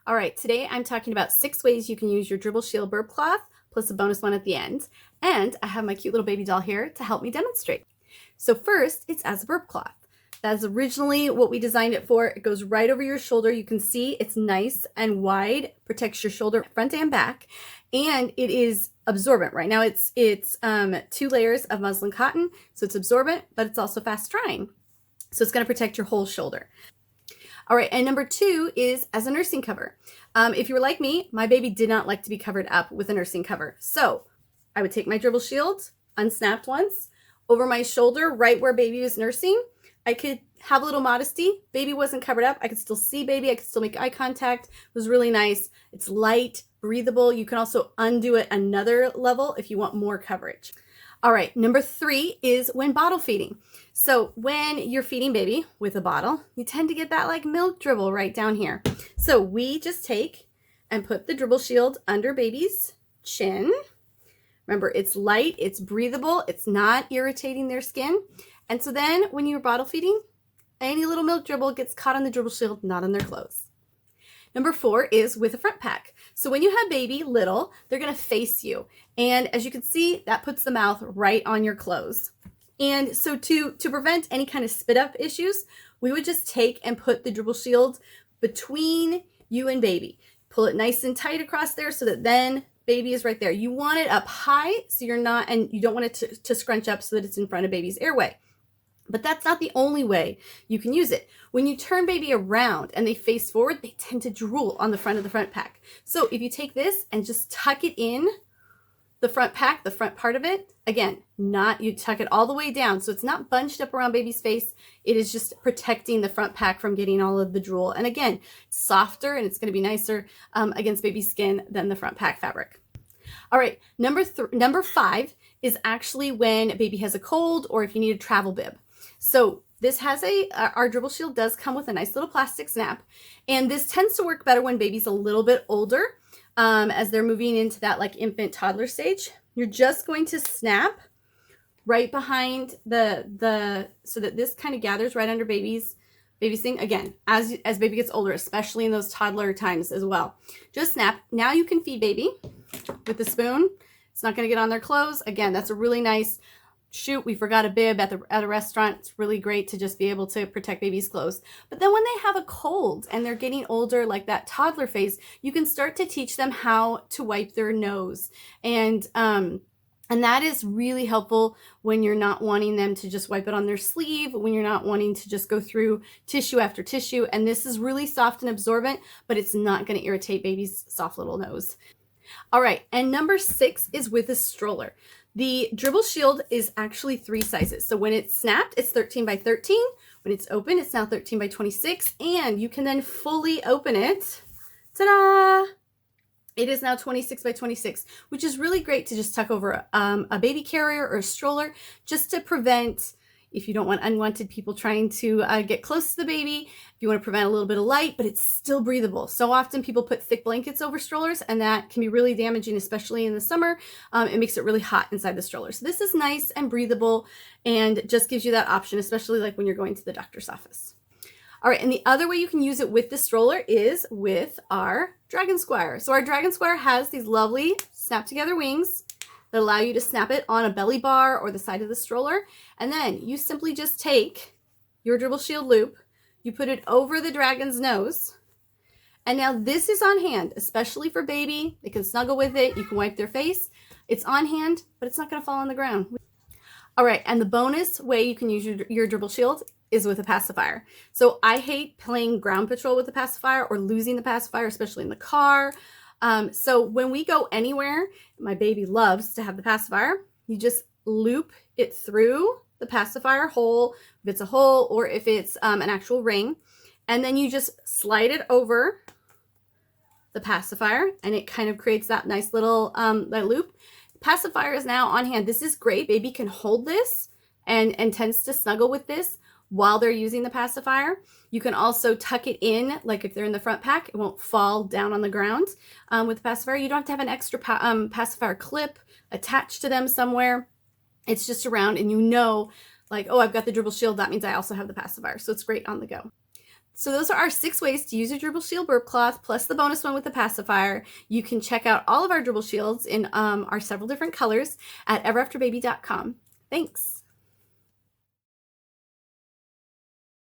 All right, today I'm talking about 6 ways you can use your Dribble Shield burp cloth, plus a bonus one at the end. And I have my cute little baby doll here to help me demonstrate. So first, it's as a burp cloth. That's originally what we designed it for. It goes right over your shoulder. You can see it's nice and wide, protects your shoulder front and back, and it is absorbent. Right now it's 2 layers of muslin cotton, so it's absorbent, but it's also fast drying. So it's going to protect your whole shoulder. All right, and number 2 is as a nursing cover. If you were like me, my baby did not like to be covered up with a nursing cover. So I would take my Dribble Shield, unsnapped once, over my shoulder, right where baby was nursing. I could have a little modesty. Baby wasn't covered up. I could still see baby. I could still make eye contact. It was really nice. It's light, breathable. You can also undo it another level if you want more coverage. All right, number 3 is when bottle feeding. So when you're feeding baby with a bottle, you tend to get that like milk dribble right down here. So we just take and put the Dribble Shield under baby's chin. Remember, it's light, it's breathable, it's not irritating their skin. And so then when you're bottle feeding, any little milk dribble gets caught on the Dribble Shield, not on their clothes. Number 4 is with a front pack. So when you have baby little, they're going to face you. And as you can see, that puts the mouth right on your clothes. And so to prevent any kind of spit up issues, we would just take and put the Dribble Shield between you and baby. Pull it nice and tight across there so that then baby is right there. You want it up high so you're not, and you don't want it to scrunch up so that it's in front of baby's airway. But that's not the only way you can use it. When you turn baby around and they face forward, they tend to drool on the front of the front pack. So if you take this and just tuck it in the front pack, the front part of it, again, you tuck it all the way down. So it's not bunched up around baby's face. It is just protecting the front pack from getting all of the drool. And again, softer and it's going to be nicer against baby's skin than the front pack fabric. All right, number 5 is actually when baby has a cold or if you need a travel bib. So this has our Dribble Shield does come with a nice little plastic snap, and this tends to work better when baby's a little bit older, as they're moving into that like infant toddler stage. You're just going to snap right behind so that this kind of gathers right under baby's thing. Again, as baby gets older, especially in those toddler times as well. Just snap. Now you can feed baby with the spoon. It's not going to get on their clothes. Again, that's a really nice, shoot, we forgot a bib at a restaurant. It's really great to just be able to protect baby's clothes. But then when they have a cold and they're getting older, like that toddler phase, you can start to teach them how to wipe their nose. And that is really helpful when you're not wanting them to just wipe it on their sleeve, when you're not wanting to just go through tissue after tissue. And this is really soft and absorbent, but it's not going to irritate baby's soft little nose. All right, and number 6 is with a stroller. The Dribble Shield is actually 3 sizes. So when it's snapped, it's 13 by 13. When it's open, it's now 13 by 26. And you can then fully open it. Ta-da! It is now 26 by 26, which is really great to just tuck over a baby carrier or a stroller, just to prevent, if you don't want unwanted people trying to get close to the baby, if you want to prevent a little bit of light, but it's still breathable. So often people put thick blankets over strollers, and that can be really damaging, especially in the summer. It makes it really hot inside the stroller. So this is nice and breathable and just gives you that option, especially like when you're going to the doctor's office. All right, and the other way you can use it with the stroller is with our Dragon Squire. So our Dragon Squire has these lovely snap together wings that allow you to snap it on a belly bar or the side of the stroller. And then you simply just take your Dribble Shield loop, you put it over the dragon's nose, and now this is on hand, especially for baby. They can snuggle with it, you can wipe their face. It's on hand, but it's not gonna fall on the ground. All right, and the bonus way you can use your Dribble Shield is with a pacifier. So I hate playing ground patrol with the pacifier or losing the pacifier, especially in the car. So when we go anywhere, my baby loves to have the pacifier. You just loop it through the pacifier hole, if it's a hole or if it's an actual ring. And then you just slide it over the pacifier and it kind of creates that nice little that loop. Pacifier is now on hand. This is great. Baby can hold this and tends to snuggle with this while they're using the pacifier. You can also tuck it in, like if they're in the front pack, it won't fall down on the ground with the pacifier. You don't have to have an extra pacifier clip attached to them somewhere. It's just around and you know, like, oh, I've got the Dribble Shield. That means I also have the pacifier. So it's great on the go. So those are our 6 ways to use your Dribble Shield burp cloth, plus the bonus one with the pacifier. You can check out all of our Dribble Shields in our several different colors at everafterbaby.com. Thanks.